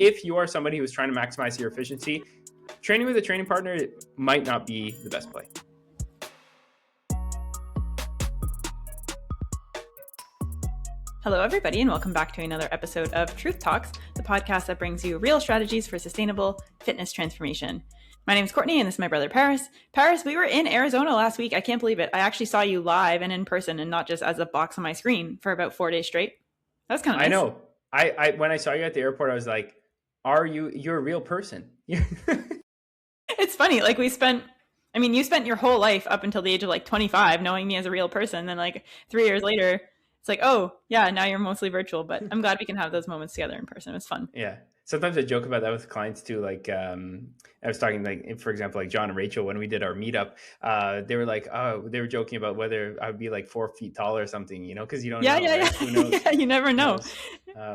if you are somebody who's trying to maximize your efficiency, training with a training partner might not be the best play. Hello, everybody, and welcome back to another episode of Truth Talks, the podcast that brings you real strategies for sustainable fitness transformation. My name is Courtney, and this is my brother, Paris. Paris, we were in Arizona last week. I can't believe it. I actually saw you live and in person and not just as a box on my screen for about 4 days straight. That was kind of nice. I know. I when I saw you at the airport, I was like, you're a real person. It's funny. Like you spent your whole life up until the age of like 25 knowing me as a real person. Then like 3 years later, it's like, oh, yeah, now you're mostly virtual, but I'm glad we can have those moments together in person. It was fun. Yeah. Sometimes I joke about that with clients too. Like, I was talking, like, for example, like John and Rachel, when we did our meetup, they were like, they were joking about whether I would be like 4 feet tall or something, because you don't know. Yeah. Right? Who knows? Yeah, you never know.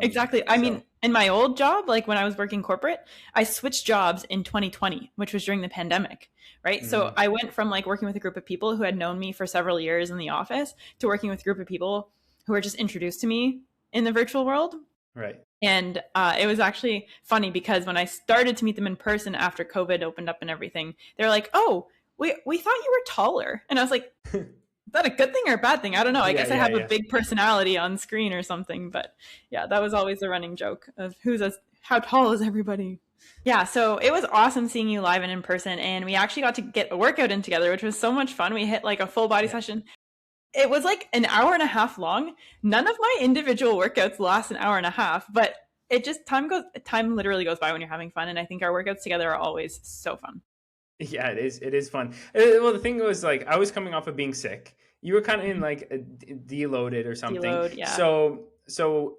Exactly. I mean, in my old job, like when I was working corporate, I switched jobs in 2020, which was during the pandemic, right? Mm-hmm. So I went from like working with a group of people who had known me for several years in the office to working with a group of people who were just introduced to me in the virtual world. Right. And it was actually funny because when I started to meet them in person after COVID opened up and everything, they're like, oh, we thought you were taller. And I was like, is that a good thing or a bad thing? I don't know. I guess I have a big personality on screen or something. But yeah, that was always the running joke of how tall is everybody? Yeah, so it was awesome seeing you live and in person. And we actually got to get a workout in together, which was so much fun. We hit like a full body session. It was like an hour and a half long. None of my individual workouts last an hour and a half, but it just time literally goes by when you're having fun. And I think our workouts together are always so fun. Yeah, it is fun. Well, the thing was, like, I was coming off of being sick. You were kind of in like a deloaded or something. Deload, yeah. So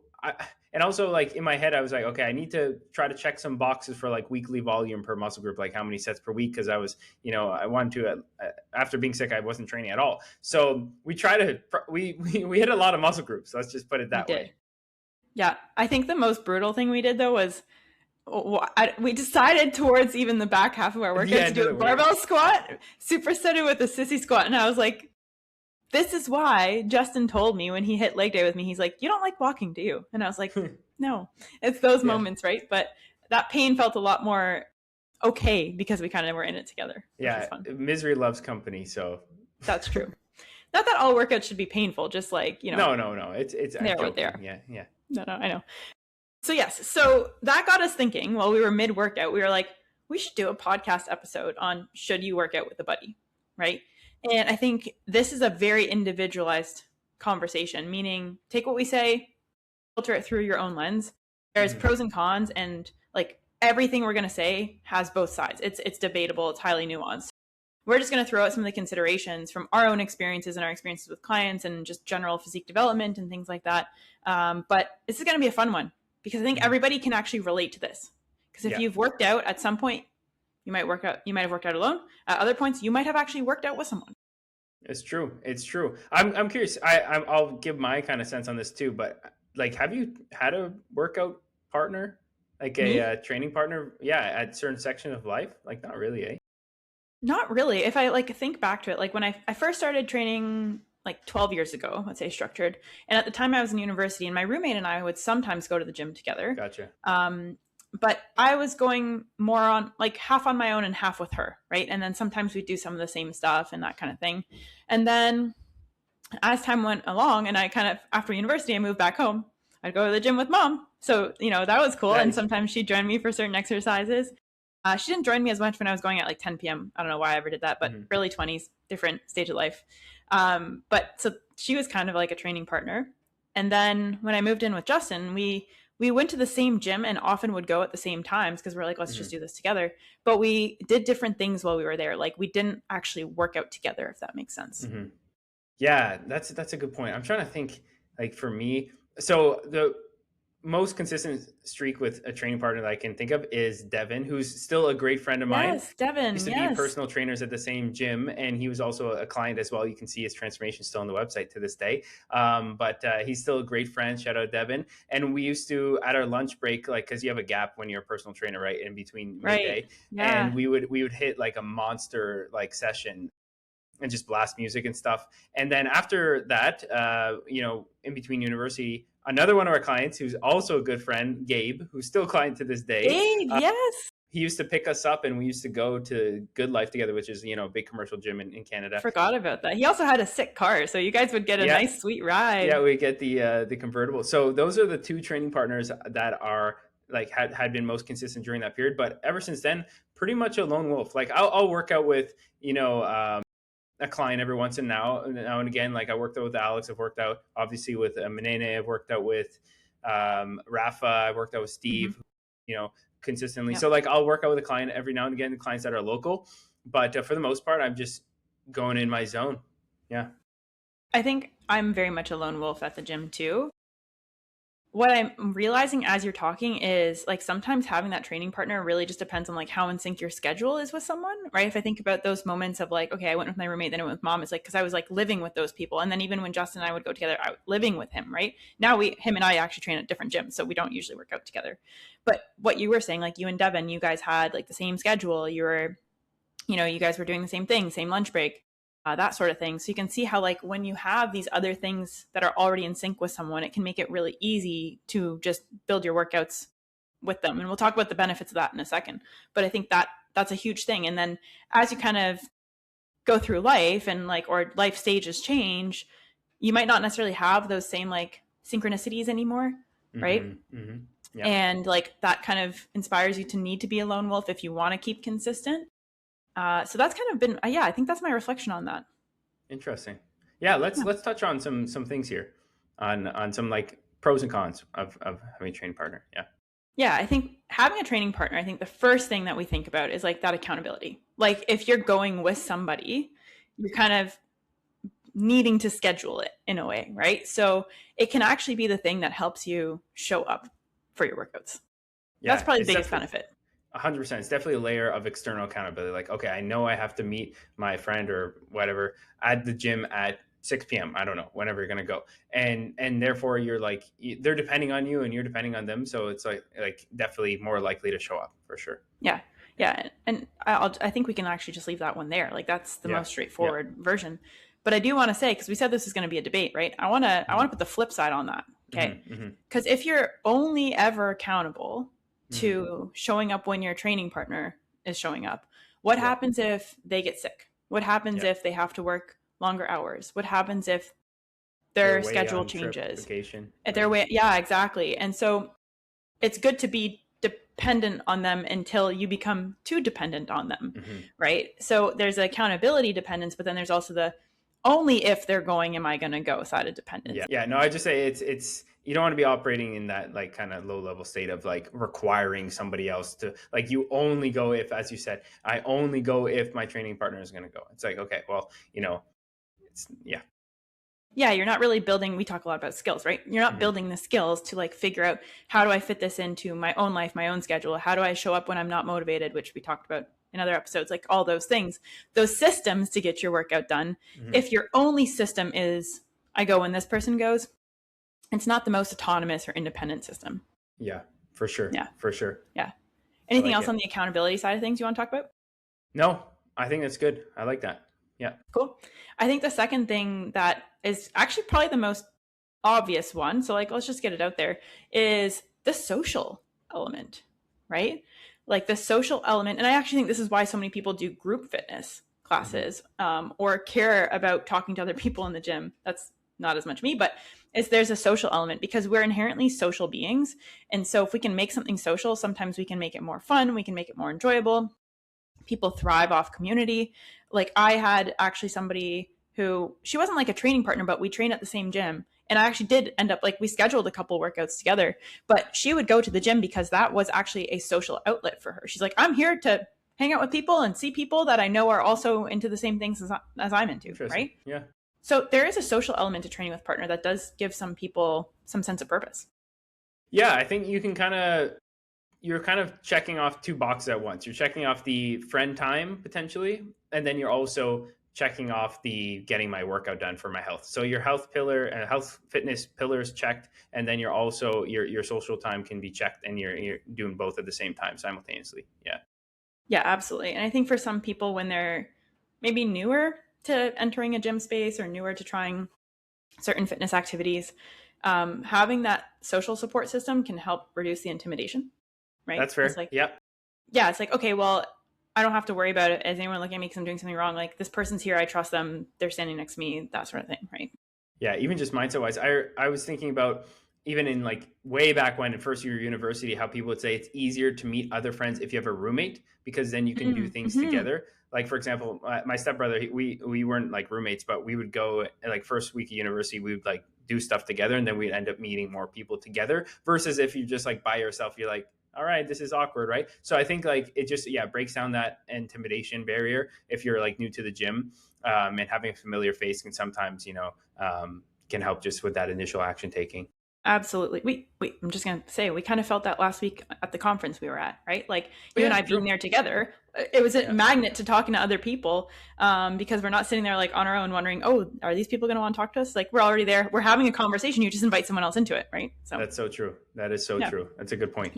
and also, like, in my head, I was like, okay, I need to try to check some boxes for like weekly volume per muscle group, like how many sets per week. Cause I was, I wanted to, after being sick, I wasn't training at all. So we hit a lot of muscle groups. Let's just put it that way. Yeah. I think the most brutal thing we did though was we decided towards even the back half of our workout to do a barbell squat, supersetted with a sissy squat. And I was like, this is why Justin told me when he hit leg day with me, he's like, you don't like walking, do you? And I was like, no, it's those moments, right? But that pain felt a lot more okay because we kind of were in it together. Yeah, misery loves company, so. That's true. Not that all workouts should be painful, just like, No. It's they're what they are. Yeah. No, I know. So yes, so that got us thinking while we were mid-workout, we were like, we should do a podcast episode on should you work out with a buddy, right? And I think this is a very individualized conversation, meaning take what we say, filter it through your own lens. There's pros and cons, and like everything we're going to say has both sides. It's debatable. It's highly nuanced. We're just going to throw out some of the considerations from our own experiences and our experiences with clients and just general physique development and things like that. But this is going to be a fun one because I think everybody can actually relate to this. Because if you've worked out at some point, you might have worked out alone. At other points, you might have actually worked out with someone. It's true. I'm curious. I'll give my kind of sense on this too. But like, have you had a workout partner, like a training partner? Yeah, at certain section of life. Like, not really, eh? Not really. If I like think back to it, like when I first started training, like 12 years ago, let's say structured, and at the time I was in university, and my roommate and I would sometimes go to the gym together. Gotcha. But I was going more on like half on my own and half with her, right? And then sometimes we'd do some of the same stuff and that kind of thing. And then as time went along and I kind of, after university, I moved back home, I'd go to the gym with mom. So, that was cool. Nice. And sometimes she'd join me for certain exercises. She didn't join me as much when I was going at like 10 p.m. I don't know why I ever did that, but early 20s, different stage of life. But so she was kind of like a training partner. And then when I moved in with Justin, we went to the same gym and often would go at the same times because we're like, let's just do this together. But we did different things while we were there. Like we didn't actually work out together, if that makes sense. Mm-hmm. Yeah, that's a good point. I'm trying to think, like, for me. So the most consistent streak with a training partner that I can think of is Devin, who's still a great friend of mine. Yes, Devin. Used to be personal trainers at the same gym, and he was also a client as well. You can see his transformation still on the website to this day. But he's still a great friend. Shout out Devin. And we used to, at our lunch break, like, because you have a gap when you're a personal trainer, right, in between midday, yeah. and we would hit like a monster like session. and just blast music and stuff. And then after that, in between university, another one of our clients who's also a good friend, Gabe, who's still a client to this day. Gabe, yes. He used to pick us up and we used to go to Good Life together, which is, a big commercial gym in Canada. Forgot about that. He also had a sick car, so you guys would get a nice sweet ride. Yeah, we get the convertible. So those are the two training partners that are like had been most consistent during that period. But ever since then, pretty much a lone wolf. Like I'll work out with, a client every once and now and again. Like I worked out with Alex, I've worked out obviously with Menene, I've worked out with Rafa, I've worked out with Steve, consistently. Yeah. So like I'll work out with a client every now and again, the clients that are local, but for the most part, I'm just going in my zone. Yeah. I think I'm very much a lone wolf at the gym too. What I'm realizing as you're talking is like sometimes having that training partner really just depends on like how in sync your schedule is with someone, right? If I think about those moments of like, okay, I went with my roommate, then I went with mom, it's like, because I was like living with those people. And then even when Justin and I would go together, I was living with him, right? Now him and I actually train at different gyms, so we don't usually work out together. But what you were saying, like you and Devin, you guys had like the same schedule. You were, you guys were doing the same thing, same lunch break. That sort of thing. So you can see how like when you have these other things that are already in sync with someone, it can make it really easy to just build your workouts with them. And we'll talk about the benefits of that in a second. But I think that's a huge thing. And then as you kind of go through life and like, or life stages change, you might not necessarily have those same like synchronicities anymore. Right. Mm-hmm. Mm-hmm. Yeah. And like that kind of inspires you to need to be a lone wolf if you want to keep consistent. So that's kind of been, I think that's my reflection on that. Interesting. Yeah. Let's touch on some things here on some like pros and cons of having a training partner. Yeah. Yeah. I think having a training partner, I think the first thing that we think about is like that accountability. Like if you're going with somebody, you're kind of needing to schedule it in a way, right? So it can actually be the thing that helps you show up for your workouts. Yeah, that's probably the biggest benefit. 100%. It's definitely a layer of external accountability. Like, okay, I know I have to meet my friend or whatever at the gym at 6 p.m. I don't know, whenever you're going to go. And therefore you're like, they're depending on you and you're depending on them. So it's like definitely more likely to show up for sure. Yeah. Yeah. And I think we can actually just leave that one there. Like that's the most straightforward version. But I do want to say, because we said this is going to be a debate, right? I want to put the flip side on that. Okay. Because if you're only ever accountable to showing up when your training partner is showing up, what happens if they get sick? What happens if they have to work longer hours? What happens if their schedule changes? If they're away, exactly. And so it's good to be dependent on them until you become too dependent on them, right? So there's accountability dependence, but then there's also the only if they're going am I going to go side of dependence. Yeah. No, I just say it's you don't want to be operating in that like kind of low level state of like requiring somebody else to like, you only go if, as you said, I only go if my training partner is going to go. It's like, okay, well, it's yeah, you're not really building, we talk a lot about skills, right? You're not building the skills to like figure out how do I fit this into my own life, my own schedule? How do I show up when I'm not motivated, which we talked about in other episodes, like all those things, those systems to get your workout done. If your only system is I go when this person goes, it's not the most autonomous or independent system. Yeah, for sure. Yeah, for sure. Yeah. Anything else on the accountability side of things you want to talk about? No, I think that's good. I like that. Yeah. Cool. I think the second thing that is actually probably the most obvious one, so like let's just get it out there, is the social element, right? Like the social element. And I actually think this is why so many people do group fitness classes or care about talking to other people in the gym. That's not as much me, but there's a social element because we're inherently social beings. And so if we can make something social, sometimes we can make it more fun. We can make it more enjoyable. People thrive off community. Like I had actually somebody who, she wasn't like a training partner, but we trained at the same gym. And I actually did end up like, we scheduled a couple workouts together, but she would go to the gym because that was actually a social outlet for her. She's like, I'm here to hang out with people and see people that I know are also into the same things as I'm into. Right. Yeah. So there is a social element to training with partner that does give some people some sense of purpose. Yeah. I think you can you're kind of checking off two boxes at once. You're checking off the friend time potentially, and then you're also checking off the getting my workout done for my health. So your health pillar and health fitness pillars checked, and then you're also your social time can be checked, and you're doing both at the same time simultaneously. Yeah. Yeah, absolutely. And I think for some people when they're maybe newer to entering a gym space or newer to trying certain fitness activities, having that social support system can help reduce the intimidation, right? That's fair. It's like, yep. Yeah, it's like, okay, well, I don't have to worry about it. Is anyone looking at me because I'm doing something wrong? Like, this person's here, I trust them, they're standing next to me, that sort of thing, right? Yeah, even just mindset wise, I was thinking about even in like way back when in first year of university, how people would say it's easier to meet other friends if you have a roommate because then you can do things together. Like for example, my stepbrother, we weren't like roommates, but we would go like first week of university, we would like do stuff together, and then we'd end up meeting more people together. Versus if you just like by yourself, you're like, all right, this is awkward, right? So I think like it just breaks down that intimidation barrier if you're like new to the gym, and having a familiar face can sometimes can help just with that initial action taking. Absolutely. I'm just going to say, we kind of felt that last week at the conference we were at, right? Like you and I being there together, it was a magnet to talking to other people, because we're not sitting there like on our own wondering, oh, are these people going to want to talk to us? Like we're already there. We're having a conversation. You just invite someone else into it, right? So that's so true. That is so true. That's a good point.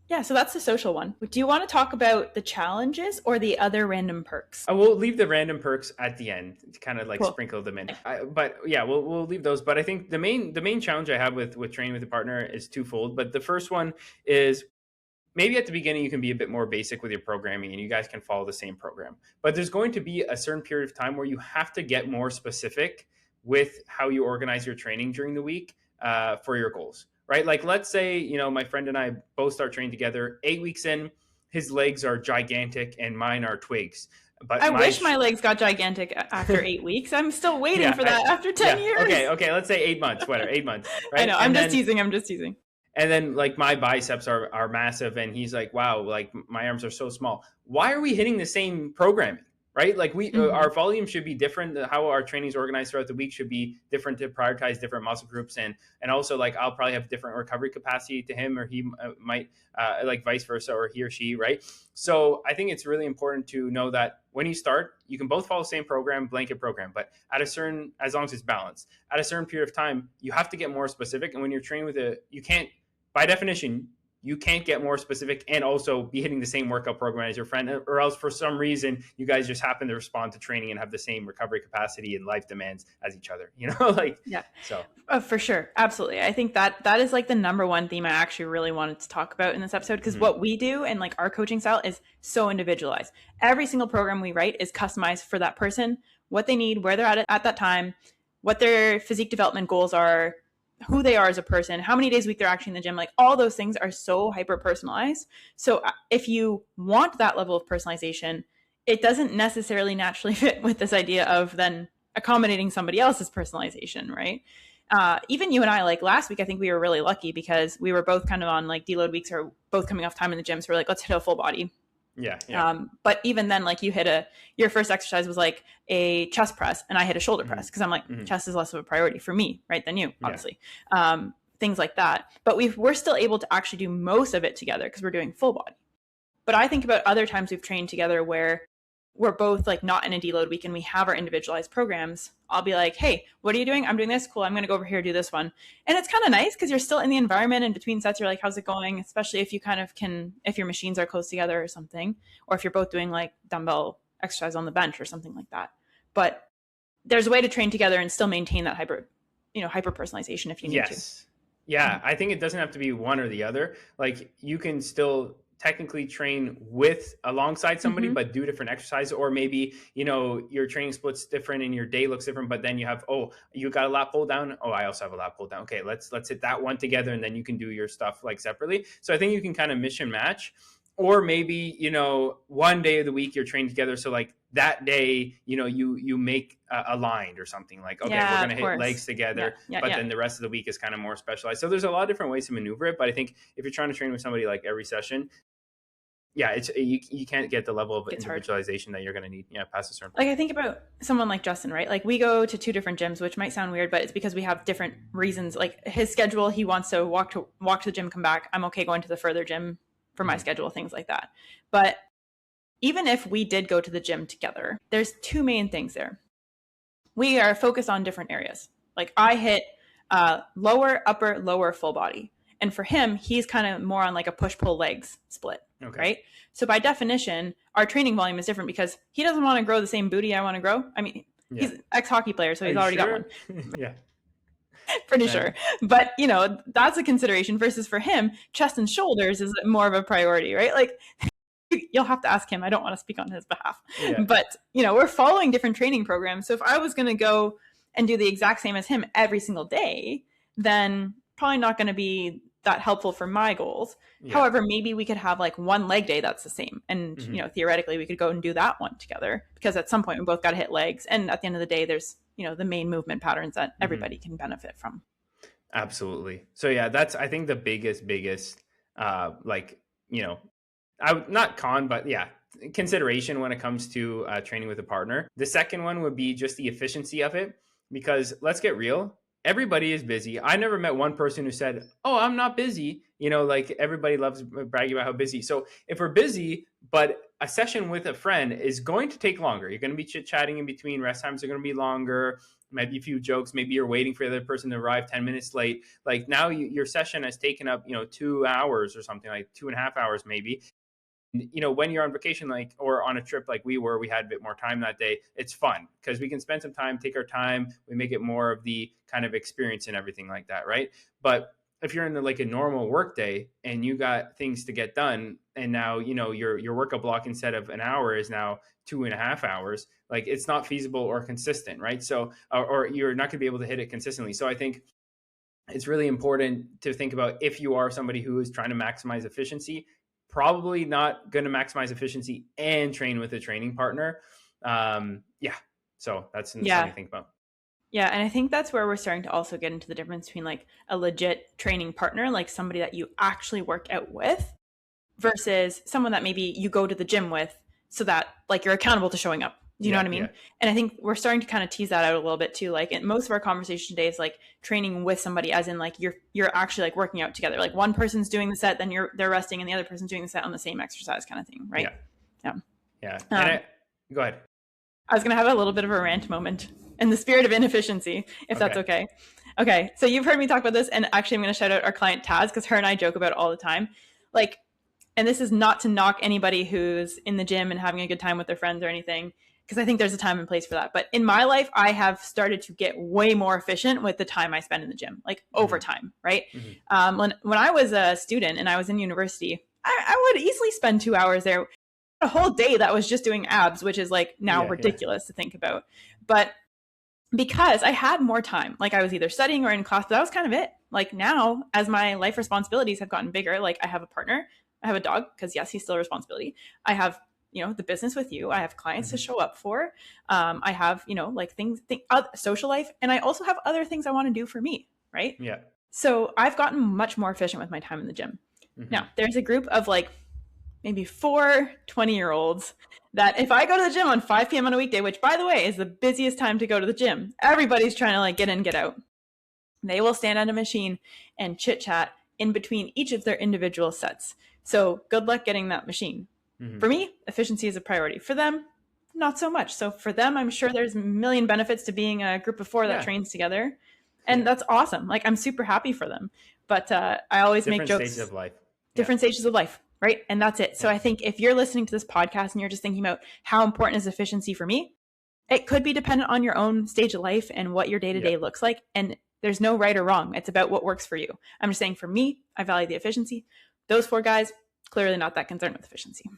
Yeah, so that's the social one. Do you want to talk about the challenges or the other random perks? I will leave the random perks at the end to kind of like sprinkle them in. But yeah, we'll leave those. But I think the main challenge I have with training with a partner is twofold. But the first one is maybe at the beginning you can be a bit more basic with your programming and you guys can follow the same program. But there's going to be a certain period of time where you have to get more specific with how you organize your training during the week for your goals. Right? Like, let's say, my friend and I both start training together. 8 weeks in, his legs are gigantic and mine are twigs. But I wish my legs got gigantic after 8 weeks. I'm still waiting for that after 10 years. Okay. Let's say 8 months, whatever, 8 months. Right? I know. I'm just teasing. And then like my biceps are massive. And he's like, wow, like my arms are so small. Why are we hitting the same programming? Right? Like our volume should be different. How our training is organized throughout the week should be different to prioritize different muscle groups. And also like, I'll probably have different recovery capacity to him, or he might like vice versa, or he or she. Right. So I think it's really important to know that when you start, you can both follow the same program, blanket program, but as long as it's balanced, at a certain period of time, you have to get more specific. And when you're training you can't, by definition, you can't get more specific and also be hitting the same workout program as your friend, or else for some reason you guys just happen to respond to training and have the same recovery capacity and life demands as each other, So for sure. Absolutely. I think that is like the number one theme I actually really wanted to talk about in this episode, because what we do and like our coaching style is so individualized. Every single program we write is customized for that person, what they need, where they're at that time, what their physique development goals are, who they are as a person, how many days a week they're actually in the gym. Like all those things are so hyper personalized. So if you want that level of personalization, it doesn't necessarily naturally fit with this idea of then accommodating somebody else's personalization, right? Even you and I, like last week, I think we were really lucky because we were both kind of on like deload weeks, or both coming off time in the gym. So we're like, let's hit a full body. Yeah. But even then, like you hit your first exercise was like a chest press, and I hit a shoulder press because I'm like, chest is less of a priority for me, right, than you, obviously. Things like that. But we're still able to actually do most of it together because we're doing full body. But I think about other times we've trained together where we're both like not in a deload week and we have our individualized programs. I'll be like, hey, what are you doing? I'm doing this. Cool. I'm going to go over here, do this one. And it's kind of nice because you're still in the environment, and between sets, you're like, how's it going? Especially if you kind of if your machines are close together or something, or if you're both doing like dumbbell exercise on the bench or something like that. But there's a way to train together and still maintain that hyper personalization if you need to. Yeah. I think it doesn't have to be one or the other. Like you can still technically train alongside somebody, but do different exercises, or maybe, your training split's different and your day looks different, but then you have, you got a lat pull down. Oh, I also have a lat pull down. Okay, let's hit that one together, and then you can do your stuff like separately. So I think you can kind of mix and match, or maybe, one day of the week you're training together. So like that day, you make aligned or something like, okay, we're going to hit legs together, then the rest of the week is kind of more specialized. So there's a lot of different ways to maneuver it. But I think if you're trying to train with somebody like every session, you can't get the level of individualization that you're going to need. Past a certain point. Like I think about someone like Justin, right? Like we go to 2 different gyms, which might sound weird, but it's because we have different reasons. Like his schedule, he wants to walk to the gym, come back. I'm okay going to the further gym for my schedule, things like that. But even if we did go to the gym together, there's 2 main things there. We are focused on different areas. Like I hit lower, upper, lower full body. And for him, he's kind of more on like a push-pull legs split, Okay. right? So by definition, our training volume is different because he doesn't want to grow the same booty I want to grow. I mean, he's an ex-hockey player, so he's already got one. Yeah. Pretty sure. But, you know, that's a consideration versus for him, chest and shoulders is more of a priority, right? Like, you'll have to ask him. I don't want to speak on his behalf. Yeah. But, you know, we're following different training programs. So if I was going to go and do the exact same as him every single day, then probably not going to be that helpful for my goals. Yeah. However, maybe we could have like one leg day that's the same. And, you know, theoretically we could go and do that one together because at some point we both got to hit legs. And at the end of the day, there's, you know, the main movement patterns that everybody can benefit from. Absolutely. So yeah, that's, I think the biggest, like, you know, not con, but yeah, consideration when it comes to training with a partner. The second one would be just the efficiency of it, because let's get real. Everybody is busy. I never met one person who said, "Oh, I'm not busy." You know, like everybody loves bragging about how busy. So if we're busy, but a session with a friend is going to take longer. You're going to be chit-chatting in between. Rest times are going to be longer. Might be a few jokes. Maybe you're waiting for the other person to arrive 10 minutes late. Like now your session has taken up, you know, 2 hours or something, like 2.5 hours maybe. You know, when you're on vacation, like, or on a trip like we were, we had a bit more time that day. It's fun because we can spend some time, take our time. We make it more of the kind of experience and everything like that, right? But if you're in like a normal work day and you got things to get done, and now, you know, your workout block instead of an hour is now 2.5 hours, like it's not feasible or consistent, right? So, or you're not gonna be able to hit it consistently. So I think it's really important to think about, if you are somebody who is trying to maximize efficiency, probably not going to maximize efficiency and train with a training partner. Yeah. So that's something to think about. Yeah. And I think that's where we're starting to also get into the difference between like a legit training partner, like somebody that you actually work out with, versus someone that maybe you go to the gym with so that like you're accountable to showing up. Do you know what I mean? Yeah. And I think we're starting to kind of tease that out a little bit too. Like in most of our conversation today is like training with somebody, as in like you're actually like working out together. Like one person's doing the set, then they're resting, and the other person's doing the set on the same exercise, kind of thing, right? Yeah. Go ahead. I was gonna have a little bit of a rant moment in the spirit of inefficiency, if that's okay. Okay, so you've heard me talk about this, and actually I'm gonna shout out our client Taz, because her and I joke about it all the time. Like, and this is not to knock anybody who's in the gym and having a good time with their friends or anything, because I think there's a time and place for that. But in my life, I have started to get way more efficient with the time I spend in the gym, like over time, right? When I was a student and I was in university, I would easily spend 2 hours there, a whole day that was just doing abs, which is like now ridiculous to think about. But because I had more time, like I was either studying or in class, but that was kind of it. Like now, as my life responsibilities have gotten bigger, like I have a partner, I have a dog, because yes, he's still a responsibility. I have, you know, the business with you. I have clients to show up for. I have, you know, like social life. And I also have other things I want to do for me. Right. Yeah. So I've gotten much more efficient with my time in the gym. Now there's a group of like maybe 4 20-year-olds that if I go to the gym on 5 p.m. on a weekday, which by the way is the busiest time to go to the gym, everybody's trying to like get in, get out. They will stand at a machine and chit chat in between each of their individual sets. So good luck getting that machine. For me, efficiency is a priority. For them, not so much. So for them, I'm sure there's a million benefits to being a group of 4 that trains together. And that's awesome. Like I'm super happy for them. But I always make jokes. Different stages of life. Different stages of life, right? And that's it. So I think if you're listening to this podcast and you're just thinking about how important is efficiency for me, it could be dependent on your own stage of life and what your day-to-day looks like. And there's no right or wrong. It's about what works for you. I'm just saying for me, I value the efficiency. Those 4 guys, clearly not that concerned with efficiency.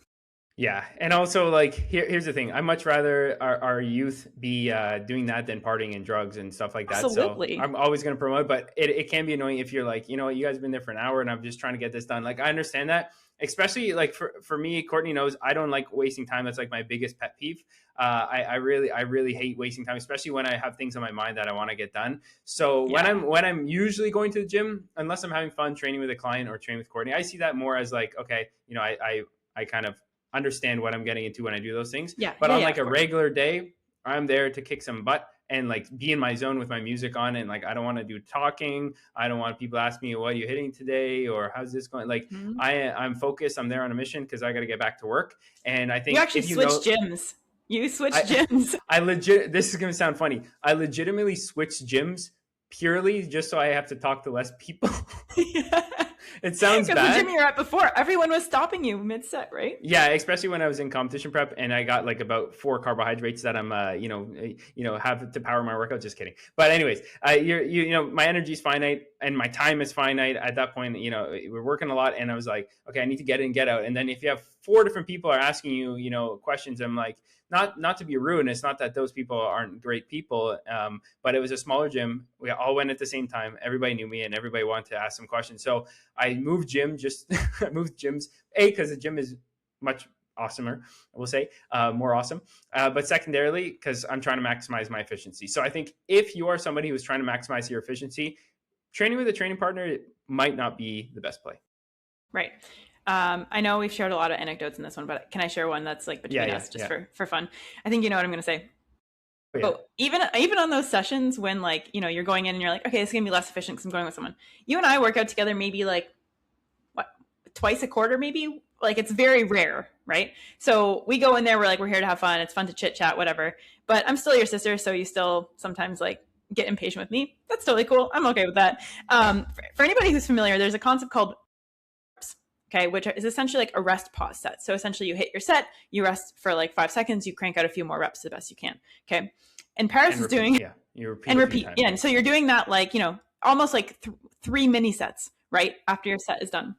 Yeah. And also like, here's the thing. I much rather our youth be doing that than partying and drugs and stuff like that. Absolutely. So I'm always going to promote, but it can be annoying if you're like, you know what, you guys have been there for an hour and I'm just trying to get this done. Like, I understand that, especially like for me, Courtney knows I don't like wasting time. That's like my biggest pet peeve. I really hate wasting time, especially when I have things on my mind that I want to get done. So when I'm usually going to the gym, unless I'm having fun training with a client or training with Courtney, I see that more as like, okay, you know, I kind of understand what I'm getting into when I do those things. But on like a regular day, I'm there to kick some butt and like be in my zone with my music on. And like, I don't want to do talking. I don't want people ask me, what are you hitting today? Or how's this going? Like I'm focused. I'm there on a mission because I got to get back to work. And I think you actually switched gyms. You switched gyms. This is going to sound funny. I legitimately switched gyms purely just so I have to talk to less people. It sounds Because the bad. gym you were at before, everyone was stopping you mid-set, right? Yeah, especially when I was in competition prep and I got like about 4 carbohydrates that I'm, have to power my workout. Just kidding. But anyways, my energy is finite and my time is finite. At that point, we're working a lot, and I was like, okay, I need to get in, get out. And then if you have 4 different people are asking you, questions, I'm like, not to be rude. It's not that those people aren't great people, but it was a smaller gym. We all went at the same time. Everybody knew me, and everybody wanted to ask some questions. So I moved I moved gyms, because the gym is much awesomer, I will say, more awesome. But secondarily, because I'm trying to maximize my efficiency. So I think if you are somebody who's trying to maximize your efficiency, training with a training partner might not be the best play. Right. I know we've shared a lot of anecdotes in this one, but can I share one that's like between us just for fun? I think you know what I'm going to say. Oh, yeah. But even on those sessions when like, you're going in and you're like, okay, this is going to be less efficient because I'm going with someone. You and I work out together maybe like twice a quarter, maybe. Like it's very rare, right? So we go in there, we're here to have fun. It's fun to chit chat, whatever. But I'm still your sister, so you still sometimes like get impatient with me. That's totally cool. I'm okay with that. For anybody who's familiar, there's a concept called reps, okay, which is essentially like a rest pause set. So essentially you hit your set, you rest for like 5 seconds, you crank out a few more reps the best you can, okay? And Paris is doing and repeat. Yeah, and so you're doing that like, almost like 3 mini sets, right? After your set is done.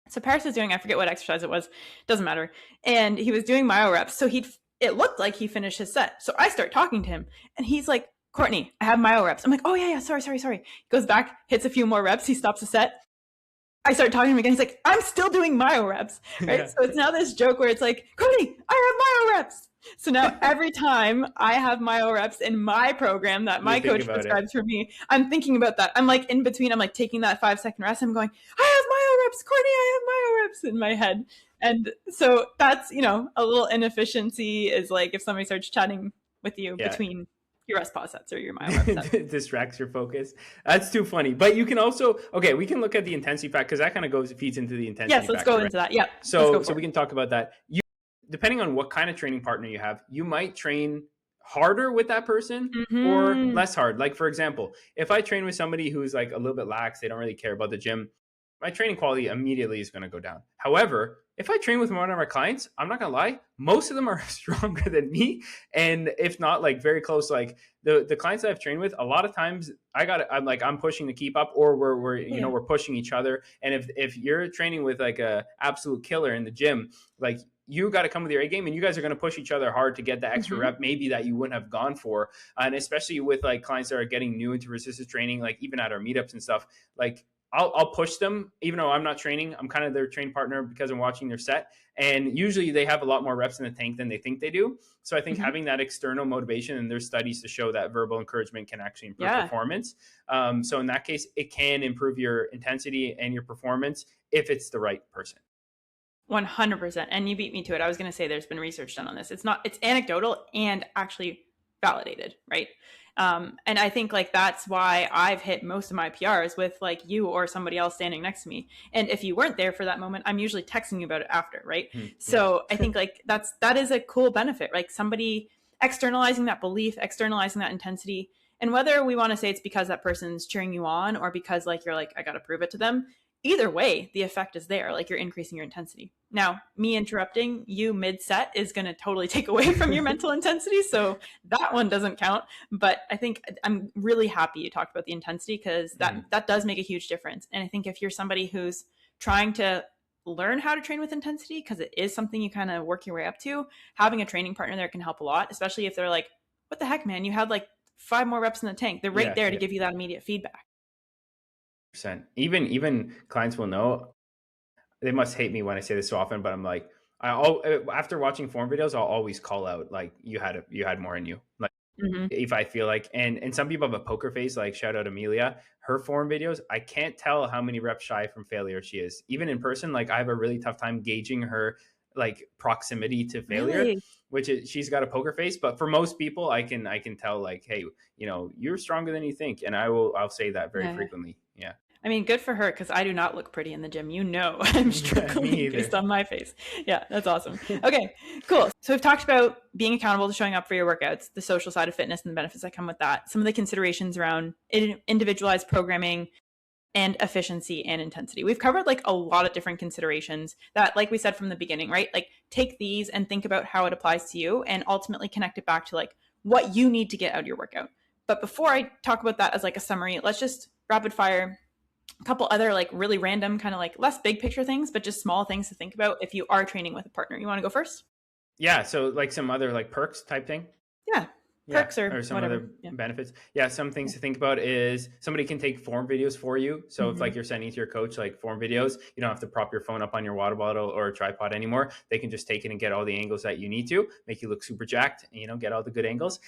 So Paris was doing, I forget what exercise it was, doesn't matter. And he was doing myo reps. So it looked like he finished his set. So I start talking to him and he's like, Courtney, I have myo reps. I'm like, oh yeah, sorry. He goes back, hits a few more reps. He stops the set. I start talking to him again. He's like, I'm still doing myo reps. Right. Yeah. So it's now this joke where it's like, Courtney, I have myo reps. So now every time I have myo reps in my program that my coach prescribes for me, I'm thinking about that. I'm like in between, I'm like taking that 5-second rest. I'm going, I have myo reps, Courtney, I have myo reps in my head. And so that's, a little inefficiency is like if somebody starts chatting with you between your rest pause sets or your myo rep sets. Distracts your focus. That's too funny. But you can also, we can look at the intensity factor because that kind of feeds into the intensity factor. Yes, let's go into that. Yeah. So we can talk about that. Depending on what kind of training partner you have, you might train harder with that person or less hard. Like, for example, if I train with somebody who's like a little bit lax, they don't really care about the gym, my training quality immediately is going to go down. However, if I train with one of our clients, I'm not going to lie, most of them are stronger than me. And if not, like very close, like the clients that I've trained with, a lot of times I'm pushing to keep up, or we're pushing each other. And if you're training with like a absolute killer in the gym, like you got to come with your A game, and you guys are going to push each other hard to get the extra rep maybe that you wouldn't have gone for. And especially with like clients that are getting new into resistance training, like even at our meetups and stuff, like I'll push them, even though I'm not training. I'm kind of their train partner because I'm watching their set. And usually they have a lot more reps in the tank than they think they do. So I think having that external motivation, and there's studies to show that verbal encouragement can actually improve performance. So in that case, it can improve your intensity and your performance if it's the right person. 100%. And you beat me to it. I was going to say there's been research done on this. It's anecdotal and actually validated, right? And I think like that's why I've hit most of my PRs with like you or somebody else standing next to me. And if you weren't there for that moment, I'm usually texting you about it after, right? So I think like that is a cool benefit, like somebody externalizing that belief, externalizing that intensity. And whether we want to say it's because that person's cheering you on or because like you're like, I got to prove it to them, either way, the effect is there. Like you're increasing your intensity. Now, me interrupting you mid-set is going to totally take away from your mental intensity. So that one doesn't count. But I think I'm really happy you talked about the intensity because that does make a huge difference. And I think if you're somebody who's trying to learn how to train with intensity, because it is something you kind of work your way up to, having a training partner there can help a lot, especially if they're like, what the heck, man, you had like 5 more reps in the tank. They're right there to give you that immediate feedback. Even clients will know. They must hate me when I say this so often, but I'm like, after watching form videos, I'll always call out like you had more in you. Like if I feel like, and some people have a poker face. Like shout out Amelia, her form videos. I can't tell how many reps shy from failure she is. Even in person, like I have a really tough time gauging her like proximity to failure. Really? Which is she's got a poker face, but for most people, I can tell like, hey, you're stronger than you think, and I'll say that very frequently. Yeah. I mean, good for her because I do not look pretty in the gym. I'm struggling based on my face. Yeah, that's awesome. Okay, cool. So we've talked about being accountable to showing up for your workouts, the social side of fitness and the benefits that come with that, some of the considerations around individualized programming, and efficiency and intensity. We've covered like a lot of different considerations that, like we said from the beginning, right? Like take these and think about how it applies to you and ultimately connect it back to like what you need to get out of your workout. But before I talk about that as like a summary, let's just rapid fire a couple other like really random kind of like less big picture things, but just small things to think about if you are training with a partner. You want to go first? Yeah. So like some other like perks type thing. Yeah. Perks or some whatever. other benefits. Yeah, some things to think about is somebody can take form videos for you. So if like you're sending to your coach like form videos, you don't have to prop your phone up on your water bottle or a tripod anymore. They can just take it and get all the angles that you need to, make you look super jacked, and, get all the good angles.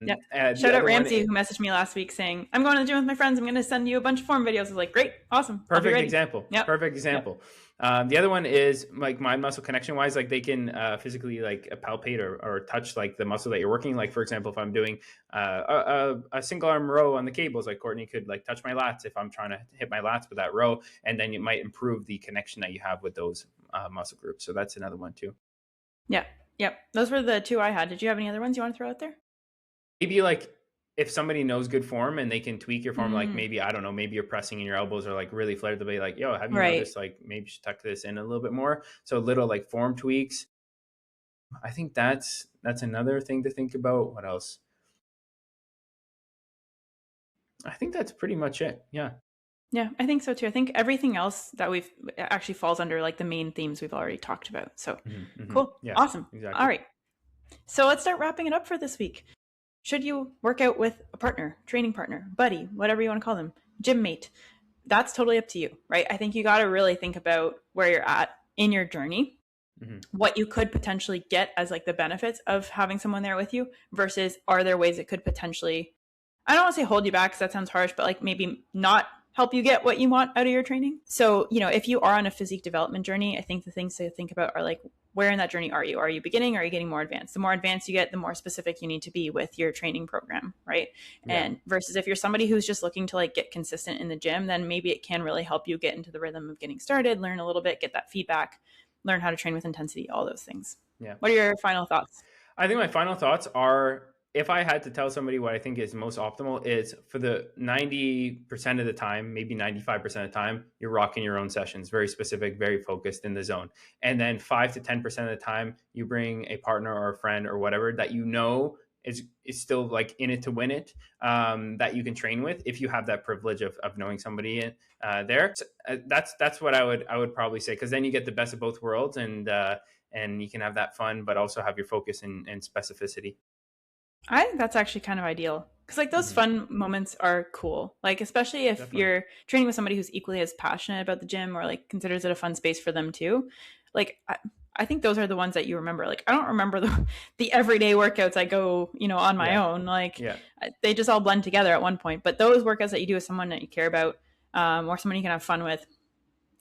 Yep. Shout out Ramsey who messaged me last week saying, I'm going to the gym with my friends. I'm going to send you a bunch of form videos. I was like, great, awesome. Perfect example. Yep. Perfect example. Yep. The other one is like mind muscle connection wise, like they can physically like palpate or touch like the muscle that you're working. Like for example, if I'm doing a single arm row on the cables, like Courtney could like touch my lats if I'm trying to hit my lats with that row, and then it might improve the connection that you have with those muscle groups. So that's another one too. Yeah. Yep. Those were the two I had. Did you have any other ones you want to throw out there? Maybe like if somebody knows good form and they can tweak your form, like maybe, I don't know, maybe you're pressing and your elbows are like really flared, they'll be like, yo, have you noticed like maybe you should tuck this in a little bit more? So little like form tweaks. I think that's another thing to think about. What else? I think that's pretty much it. Yeah. Yeah, I think so too. I think everything else that we've actually falls under like the main themes we've already talked about. So cool. Yeah, awesome. Exactly. All right. So let's start wrapping it up for this week. Should you work out with a partner, training partner, buddy, whatever you want to call them, gym mate? That's totally up to you, right? I think you got to really think about where you're at in your journey, what you could potentially get as like the benefits of having someone there with you versus are there ways it could potentially, I don't want to say hold you back because that sounds harsh, but like maybe not help you get what you want out of your training. So, if you are on a physique development journey, I think the things to think about are like, where in that journey are you? Are you beginning? Or are you getting more advanced? The more advanced you get, the more specific you need to be with your training program, right? Yeah. And versus if you're somebody who's just looking to like get consistent in the gym, then maybe it can really help you get into the rhythm of getting started, learn a little bit, get that feedback, learn how to train with intensity, all those things. Yeah. What are your final thoughts? I think my final thoughts are, if I had to tell somebody what I think is most optimal, is for the 90% of the time, maybe 95% of the time, you're rocking your own sessions, very specific, very focused in the zone. And then 5 to 10% of the time, you bring a partner or a friend or whatever that is still like in it to win it, that you can train with if you have that privilege of knowing somebody there. So, that's what I would probably say, because then you get the best of both worlds, and you can have that fun, but also have your focus and specificity. I think that's actually kind of ideal because like those fun moments are cool. Like, especially if you're training with somebody who's equally as passionate about the gym or like considers it a fun space for them too. Like, I think those are the ones that you remember. Like, I don't remember the everyday workouts I go, on my own. Like they just all blend together at one point, but those workouts that you do with someone that you care about, or someone you can have fun with,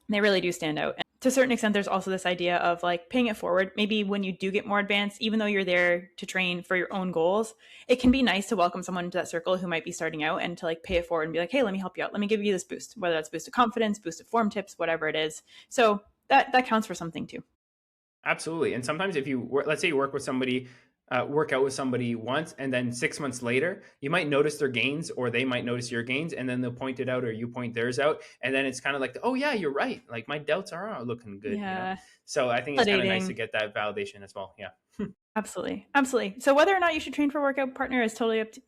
they really do stand out. And to a certain extent, there's also this idea of like paying it forward. Maybe when you do get more advanced, even though you're there to train for your own goals, it can be nice to welcome someone into that circle who might be starting out and to like pay it forward and be like, hey, let me help you out. Let me give you this boost, whether that's boost of confidence, boost of form tips, whatever it is. So that counts for something too. Absolutely. And sometimes if let's say you work out with somebody once, and then 6 months later, you might notice their gains, or they might notice your gains, and then they'll point it out, or you point theirs out. And then it's kind of like, oh yeah, you're right. Like my delts are looking good. Yeah. So I think it's kind of nice to get that validation as well. Yeah. Absolutely. Absolutely. So whether or not you should train for a workout partner is totally up to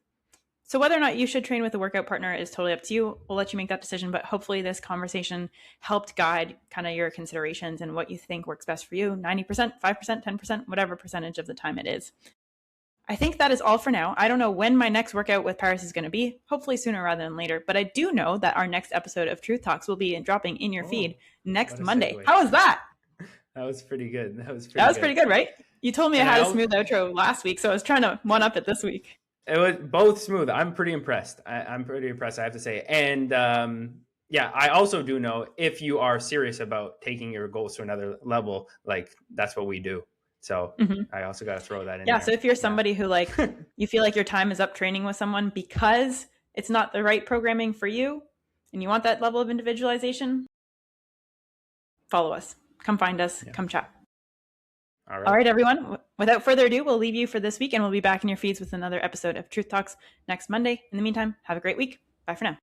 So whether or not you should train with a workout partner is totally up to you. We'll let you make that decision, but hopefully this conversation helped guide kind of your considerations and what you think works best for you. 90%, 5%, 10%, whatever percentage of the time it is. I think that is all for now. I don't know when my next workout with Paris is going to be, hopefully sooner rather than later, but I do know that our next episode of Truth Talks will be dropping in your feed next Monday. How was that? That was pretty good. That was pretty good, right? You told me I had a smooth outro last week, so I was trying to one up it this week. It was both smooth. I'm pretty impressed. I'm pretty impressed, I have to say. And yeah, I also do know if you are serious about taking your goals to another level, like that's what we do. So I also got to throw that in there. Yeah, so if you're somebody who like, you feel like your time is up training with someone because it's not the right programming for you and you want that level of individualization, follow us. Come find us. Yeah. Come chat. All right, everyone. Without further ado, we'll leave you for this week and we'll be back in your feeds with another episode of Truth Talks next Monday. In the meantime, have a great week. Bye for now.